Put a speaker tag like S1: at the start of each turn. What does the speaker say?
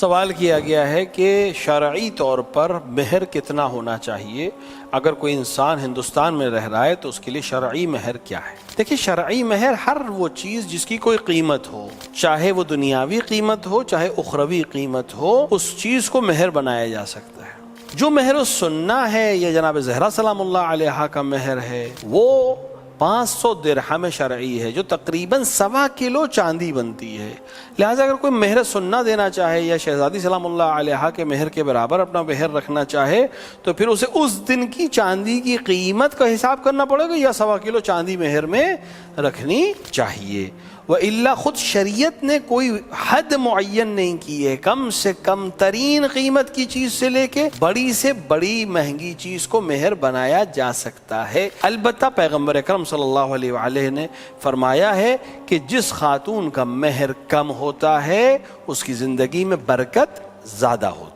S1: سوال کیا گیا ہے کہ شرعی طور پر مہر کتنا ہونا چاہیے؟ اگر کوئی انسان ہندوستان میں رہ رہا ہے تو اس کے لیے شرعی مہر کیا ہے؟ دیکھیں، شرعی مہر ہر وہ چیز جس کی کوئی قیمت ہو، چاہے وہ دنیاوی قیمت ہو چاہے اخروی قیمت ہو، اس چیز کو مہر بنایا جا سکتا ہے۔ جو مہر السنہ ہے یا جناب زہرا سلام اللہ علیہا کا مہر ہے، وہ 500 درہم شرعی ہے، جو تقریباً 1.25 کلو چاندی بنتی ہے۔ لہٰذا اگر کوئی مہر سنہ دینا چاہے یا شہزادی سلام اللہ علیہا کے مہر کے برابر اپنا مہر رکھنا چاہے تو پھر اسے اس دن کی چاندی کی قیمت کا حساب کرنا پڑے گا یا 1.25 کلو چاندی مہر میں رکھنی چاہیے۔ وَإِلَّا خود شریعت نے کوئی حد معین نہیں کی ہے، کم سے کم ترین قیمت کی چیز سے لے کے بڑی سے بڑی مہنگی چیز کو مہر بنایا جا سکتا ہے۔ البتہ پیغمبر اکرم صلی اللہ علیہ وآلہ نے فرمایا ہے کہ جس خاتون کا مہر کم ہوتا ہے اس کی زندگی میں برکت زیادہ ہوتی ہے۔